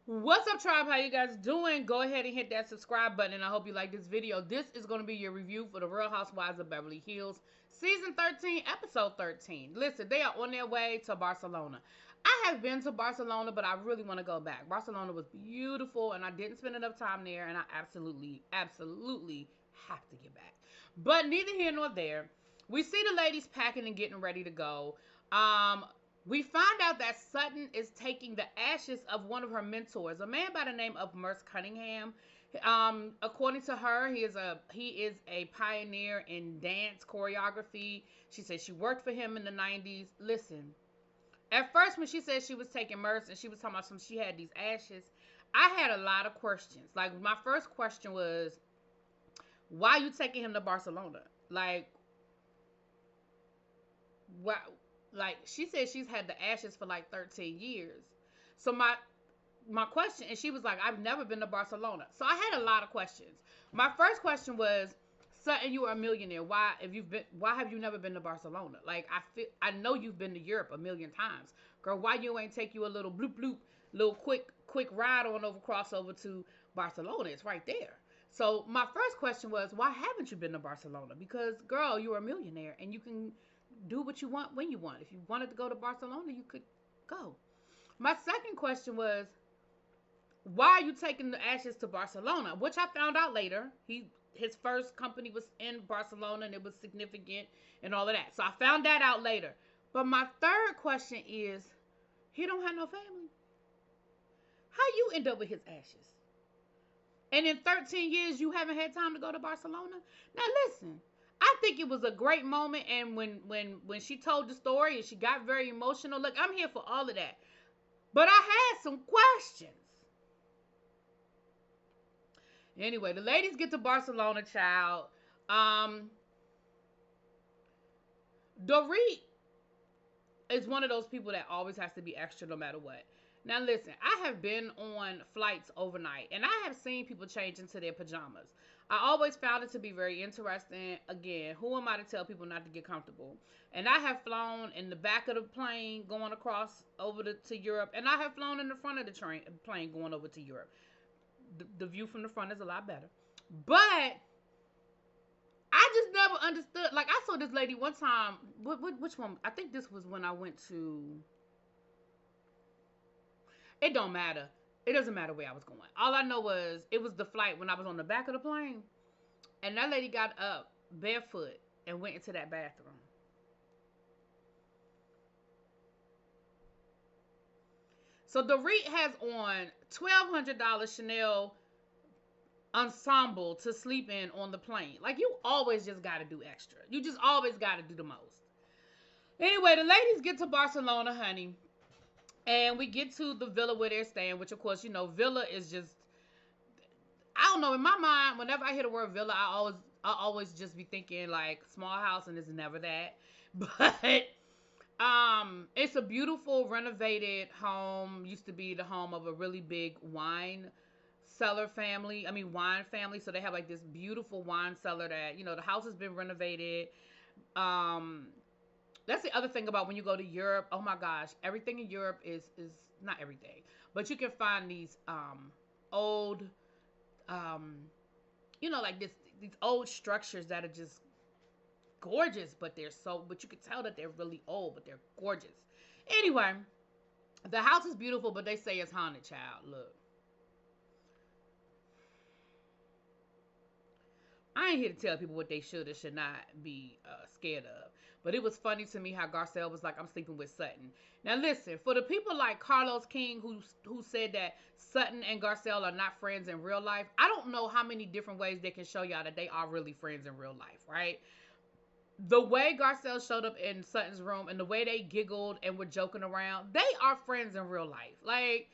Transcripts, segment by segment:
What's up, tribe? How you guys doing? Go ahead and hit that subscribe button, and I hope you like this video. This is going to be your review for the Real Housewives of Beverly Hills, Season 13, Episode 13. Listen, they are on their way to Barcelona. I have been to Barcelona, but I really want to go back. Barcelona was beautiful, and I didn't spend enough time there, and I absolutely have to get back. But neither here nor there. We see the ladies packing and getting ready to go. Um, we find out that Sutton is taking the ashes of one of her mentors, a man by the name of Merce Cunningham. According to her, he is a pioneer in dance choreography. She said she worked for him in the 90s. Listen, at first when she said she was taking Merce and she was talking about she had these ashes, I had a lot of questions. Like, my first question was, why are you taking him to Barcelona? Like, why? Like, she said she's had the ashes for like 13 years. So my question, and she was like, I've never been to Barcelona. So I had a lot of questions. My first question was, Sutton, you are a millionaire. Why have you never been to Barcelona? Like, I know you've been to Europe a million times. Girl, why you ain't take you a little bloop bloop, little quick ride on over, crossover to Barcelona? It's right there. So my first question was, why haven't you been to Barcelona? Because, girl, you're a millionaire and you can do what you want when you want. If you wanted to go to Barcelona, you could go. My second question was, why are you taking the ashes to Barcelona? Which I found out later. His first company was in Barcelona and it was significant and all of that. So I found that out later. But my third question is, he don't have no family. How you end up with his ashes? And in 13 years, you haven't had time to go to Barcelona? Now listen, I think it was a great moment. And when she told the story and she got very emotional, look, I'm here for all of that. But I had some questions. Anyway, the ladies get to Barcelona, child. Dorit is one of those people that always has to be extra no matter what. Now listen, I have been on flights overnight and I have seen people change into their pajamas. I always found it to be very interesting. Again, who am I to tell people not to get comfortable? And I have flown in the back of the plane going across over to Europe, and I have flown in the front of the plane going over to Europe. The view from the front is a lot better. But I just never understood. Like, I saw this lady one time. Which one? I think this was when I went to. It don't matter. It doesn't matter where I was going. All I know was it was the flight when I was on the back of the plane, and that lady got up barefoot and went into that bathroom. So Dorit has on $1,200 Chanel ensemble to sleep in on the plane. Like, you always just got to do extra. You just always got to do the most. Anyway, the ladies get to Barcelona, honey. And we get to the villa where they're staying, which, of course, you know, villa is just, I don't know, in my mind, whenever I hear the word villa, I always just be thinking, like, small house, and it's never that. But it's a beautiful renovated home. Used to be the home of a really big wine family. So they have like this beautiful wine cellar that, you know, the house has been renovated. Um, that's the other thing about when you go to Europe. Oh my gosh, everything in Europe is not everything, but you can find these old um you know, like these old structures that are just gorgeous, but you can tell that they're really old, but they're gorgeous. Anyway, the house is beautiful, but they say it's haunted, child. Look, I ain't here to tell people what they should or should not be scared of. But it was funny to me how Garcelle was like, I'm sleeping with Sutton. Now listen, for the people like Carlos King who said that Sutton and Garcelle are not friends in real life, I don't know how many different ways they can show y'all that they are really friends in real life, right? The way Garcelle showed up in Sutton's room and the way they giggled and were joking around, they are friends in real life. Like,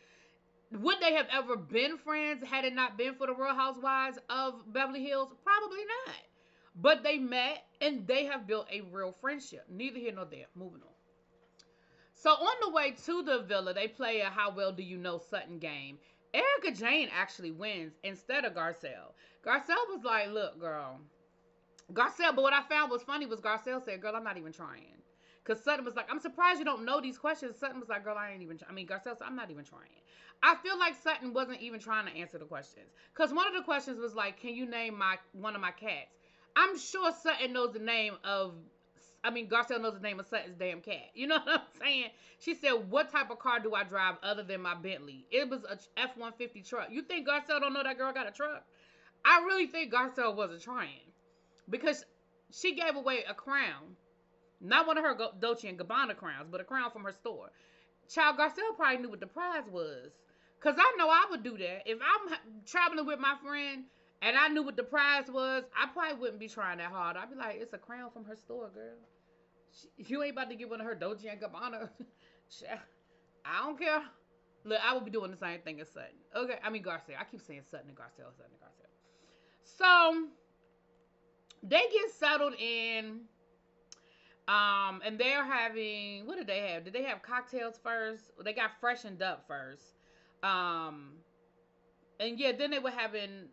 would they have ever been friends had it not been for the Real Housewives of Beverly Hills? Probably not. But they met and they have built a real friendship. Neither here nor there. Moving on. So on the way to the villa, they play a How Well Do You Know Sutton game. Erica Jane actually wins instead of Garcelle. Garcelle was like, look, girl. But what I found was funny was Garcelle said, girl, I'm not even trying. Because Sutton was like, I'm surprised you don't know these questions. Sutton was like, girl, I ain't even, Garcelle said, I'm not even trying. I feel like Sutton wasn't even trying to answer the questions. Because one of the questions was like, can you name one of my cats? I'm sure Sutton knows the name of, Garcelle knows the name of Sutton's damn cat. You know what I'm saying? She said, what type of car do I drive other than my Bentley? It was a F-150 truck. You think Garcelle don't know that girl got a truck? I really think Garcelle wasn't trying. Because she gave away a crown. Not one of her Dolce & Gabbana crowns, but a crown from her store. Child, Garcelle probably knew what the prize was. Because I know I would do that. If I'm traveling with my friend and I knew what the prize was, I probably wouldn't be trying that hard. I'd be like, it's a crown from her store, girl. You ain't about to get one of her Dolce & Gabbana. I don't care. Look, I would be doing the same thing as Sutton. Okay, Garcelle. I keep saying Sutton and Garcelle, Sutton and Garcelle. So, they get settled in. And they're having, what did they have? Did they have cocktails first? They got freshened up first. And yeah, then they were having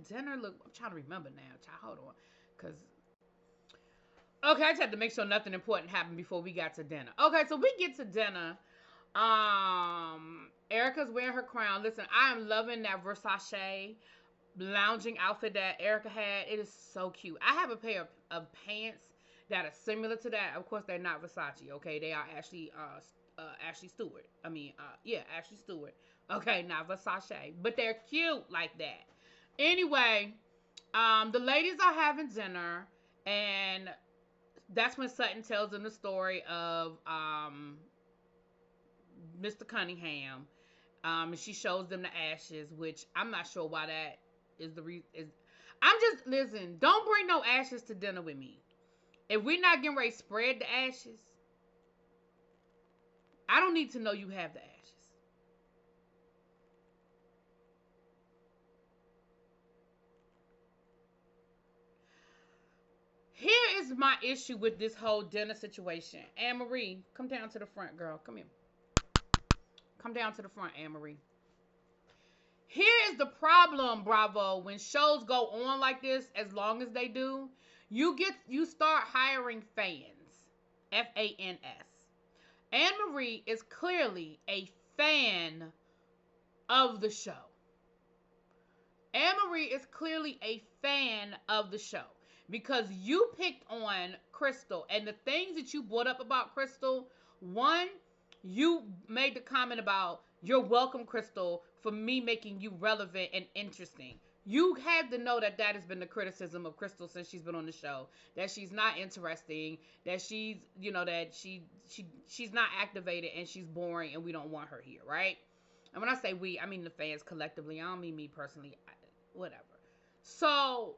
dinner? Look, I'm trying to remember now. Child, hold on. Because, okay, I just had to make sure nothing important happened before we got to dinner. Okay, so we get to dinner. Erica's wearing her crown. Listen, I am loving that Versace lounging outfit that Erica had. It is so cute. I have a pair of pants that are similar to that. Of course, they're not Versace, okay? They are Ashley Stewart. Ashley Stewart. Okay, not Versace. But they're cute like that. Anyway, the ladies are having dinner, and that's when Sutton tells them the story of Mr. Cunningham. And she shows them the ashes, which I'm not sure why that is the reason. Listen, don't bring no ashes to dinner with me. If we're not getting ready to spread the ashes, I don't need to know you have the ashes. Here is my issue with this whole dinner situation. Anne-Marie, come down to the front, girl. Come here. Come down to the front, Anne-Marie. Here is the problem, Bravo. When shows go on like this, as long as they do, you start hiring fans. F-A-N-S. Anne-Marie is clearly a fan of the show. Anne-Marie is clearly a fan of the show because you picked on Crystal, and the things that you brought up about Crystal, one, you made the comment about, you're welcome, Crystal, for me making you relevant and interesting. You had to know that has been the criticism of Crystal since she's been on the show. That she's not interesting. That she's, that she's not activated and she's boring and we don't want her here, right? And when I say we, I mean the fans collectively. I don't mean me personally. Whatever. So,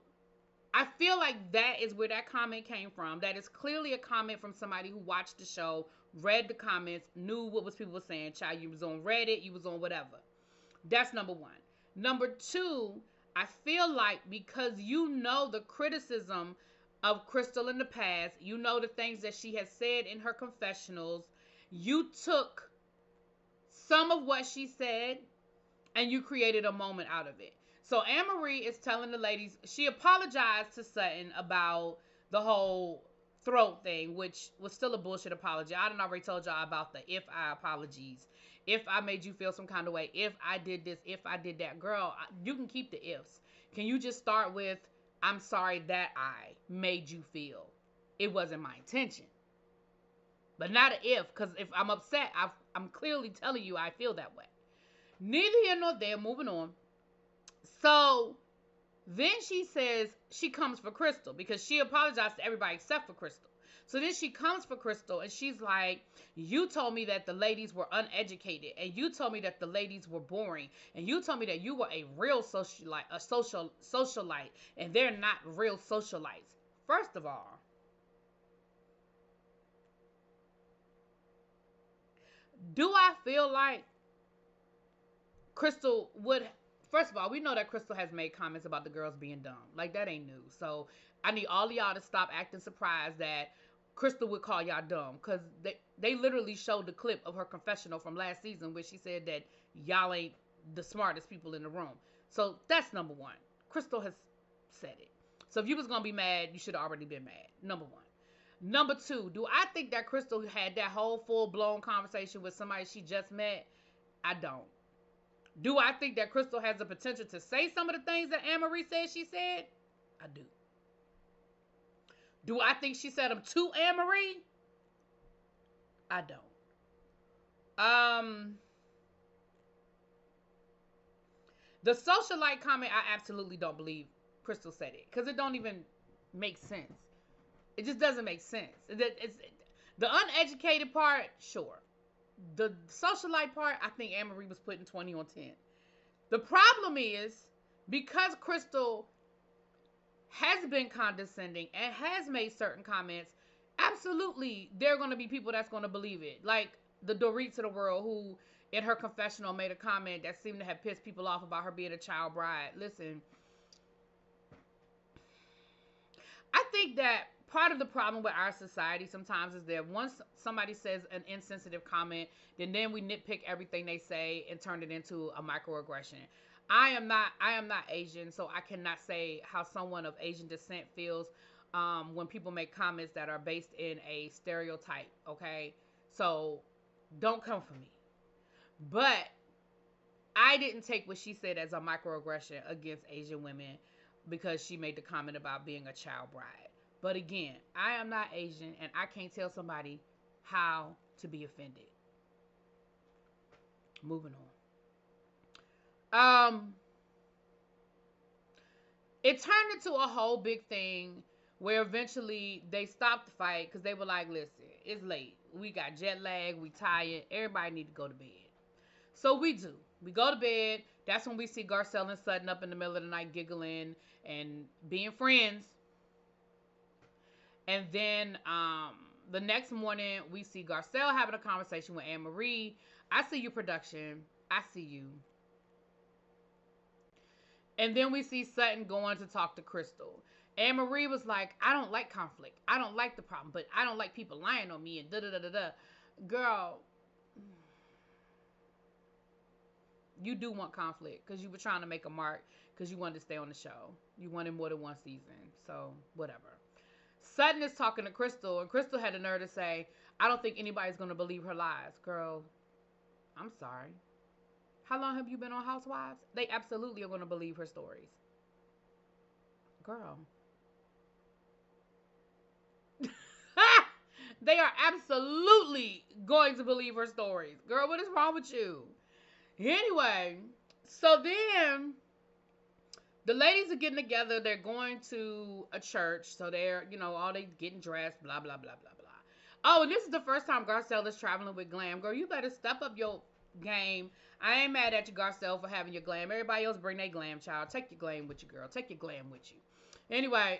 I feel like that is where that comment came from. That is clearly a comment from somebody who watched the show, read the comments, knew what people were saying. Child, you was on Reddit, you was on whatever. That's number one. Number two, I feel like because you know the criticism of Crystal in the past, you know the things that she has said in her confessionals, you took some of what she said and you created a moment out of it. So Anne-Marie is telling the ladies, she apologized to Sutton about the whole throat thing, which was still a bullshit apology. I done already told y'all about the if I apologies. If I made you feel some kind of way, if I did this, if I did that. Girl, you can keep the ifs. Can you just start with, I'm sorry that I made you feel. It wasn't my intention. But not an if, because if I'm upset, I'm clearly telling you I feel that way. Neither here nor there, moving on. So, then she says she comes for Crystal because she apologized to everybody except for Crystal. So then she comes for Crystal and she's like, you told me that the ladies were uneducated and you told me that the ladies were boring and you told me that you were a real socialite and they're not real socialites. First of all, do I feel like Crystal would... First of all, we know that Crystal has made comments about the girls being dumb. Like, that ain't new. So, I need all of y'all to stop acting surprised that Crystal would call y'all dumb. Because they literally showed the clip of her confessional from last season where she said that y'all ain't the smartest people in the room. So, that's number one. Crystal has said it. So, if you was going to be mad, you should have already been mad. Number one. Number two, do I think that Crystal had that whole full blown conversation with somebody she just met? I don't. Do I think that Crystal has the potential to say some of the things that Anne-Marie said she said? I do. Do I think she said them to Anne-Marie? I don't. Um, the socialite comment, I absolutely don't believe Crystal said it because it don't even make sense. It just doesn't make sense. It's the uneducated part, sure. The socialite part, I think Anne-Marie was putting 20 on 10. The problem is because Crystal has been condescending and has made certain comments, absolutely there are going to be people that's going to believe it. Like the Dorit to the world who in her confessional made a comment that seemed to have pissed people off about her being a child bride. Listen, I think that part of the problem with our society sometimes is that once somebody says an insensitive comment, then we nitpick everything they say and turn it into a microaggression. I am not Asian, so I cannot say how someone of Asian descent feels when people make comments that are based in a stereotype. Okay, so don't come for me. But I didn't take what she said as a microaggression against Asian women because she made the comment about being a child bride. But again, I am not Asian and I can't tell somebody how to be offended. Moving on. It turned into a whole big thing where eventually they stopped the fight because they were like, listen, it's late. We got jet lag. We tired. Everybody need to go to bed. So we do. We go to bed. That's when we see Garcelle and Sutton up in the middle of the night giggling and being friends. And then the next morning, we see Garcelle having a conversation with Anne-Marie. I see you, production. I see you. And then we see Sutton going to talk to Crystal. Anne-Marie was like, I don't like conflict. I don't like the problem, but I don't like people lying on me and da-da-da-da-da. Girl, you do want conflict because you were trying to make a mark because you wanted to stay on the show. You wanted more than one season. So, whatever. Sutton is talking to Crystal, and Crystal had the nerve to say, I don't think anybody's going to believe her lies. Girl, I'm sorry. How long have you been on Housewives? They absolutely are going to believe her stories. Girl. They are absolutely going to believe her stories. Girl, what is wrong with you? Anyway, so then the ladies are getting together. They're going to a church. So they're, all they getting dressed, blah, blah, blah, blah, blah. Oh, and this is the first time Garcelle is traveling with glam. Girl, you better step up your game. I ain't mad at you, Garcelle, for having your glam. Everybody else bring their glam, child. Take your glam with you, girl. Take your glam with you. Anyway,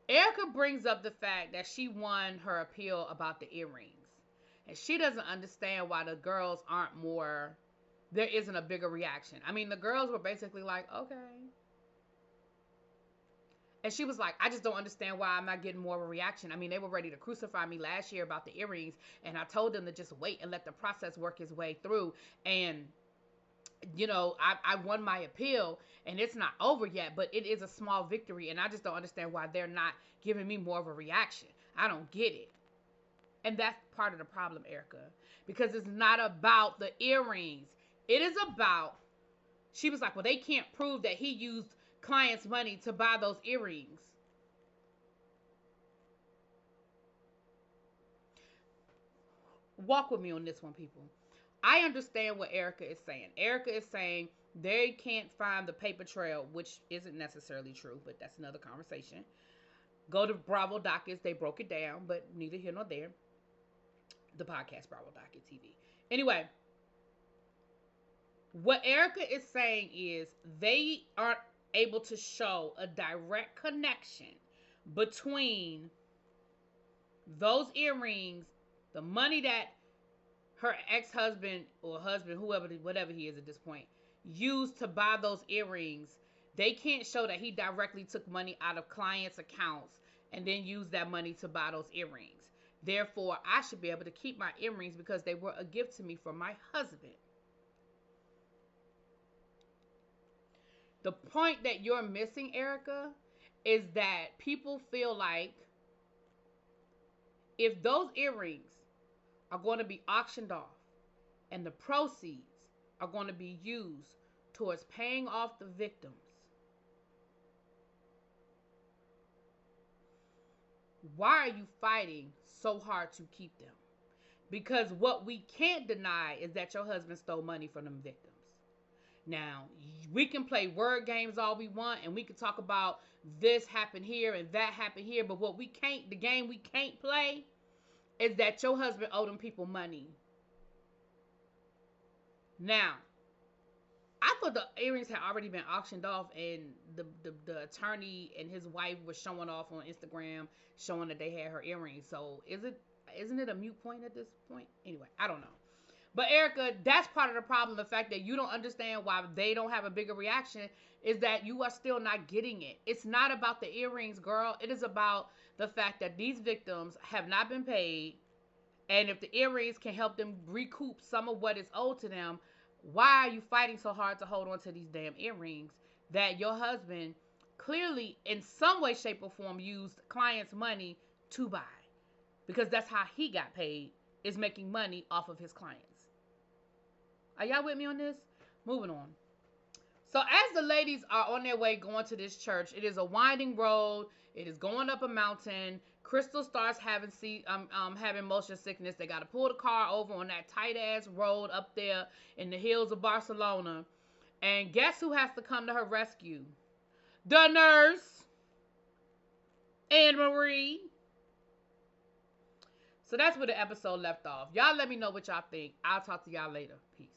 Erica brings up the fact that she won her appeal about the earrings. And she doesn't understand why the girls aren't more, there isn't a bigger reaction. I mean, the girls were basically like, okay. And she was like, I just don't understand why I'm not getting more of a reaction. I mean, they were ready to crucify me last year about the earrings. And I told them to just wait and let the process work its way through. And, I won my appeal and it's not over yet, but it is a small victory. And I just don't understand why they're not giving me more of a reaction. I don't get it. And that's part of the problem, Erica, because it's not about the earrings. It is about, she was like, well, they can't prove that he used clients' money to buy those earrings. Walk with me on this one, people. I understand what Erica is saying. Erica is saying they can't find the paper trail, which isn't necessarily true, but that's another conversation. Go to Bravo Dockets. They broke it down, but neither here nor there. The podcast, Bravo Docket TV. Anyway, what Erica is saying is they aren't able to show a direct connection between those earrings, the money that her ex-husband or husband, whatever he is at this point, used to buy those earrings. They can't show that he directly took money out of clients' accounts and then used that money to buy those earrings. Therefore, I should be able to keep my earrings because they were a gift to me from my husband. The point that you're missing, Erica, is that people feel like if those earrings are going to be auctioned off and the proceeds are going to be used towards paying off the victims, why are you fighting so hard to keep them? Because what we can't deny is that your husband stole money from them victims. Now, we can play word games all we want, and we can talk about this happened here and that happened here, but what we can't, the game we can't play is that your husband owed them people money. Now, I thought the earrings had already been auctioned off, and the attorney and his wife were showing off on Instagram, showing that they had her earrings. So isn't it a mute point at this point? Anyway, I don't know. But Erica, that's part of the problem. The fact that you don't understand why they don't have a bigger reaction is that you are still not getting it. It's not about the earrings, girl. It is about the fact that these victims have not been paid. And if the earrings can help them recoup some of what is owed to them, why are you fighting so hard to hold on to these damn earrings that your husband clearly in some way, shape, or form used clients' money to buy? Because that's how he got paid, is making money off of his clients. Are y'all with me on this? Moving on. So as the ladies are on their way going to this church, it is a winding road. It is going up a mountain. Crystal starts having motion sickness. They got to pull the car over on that tight ass road up there in the hills of Barcelona. And guess who has to come to her rescue? The nurse, Anne Marie. So that's where the episode left off. Y'all let me know what y'all think. I'll talk to y'all later. Peace.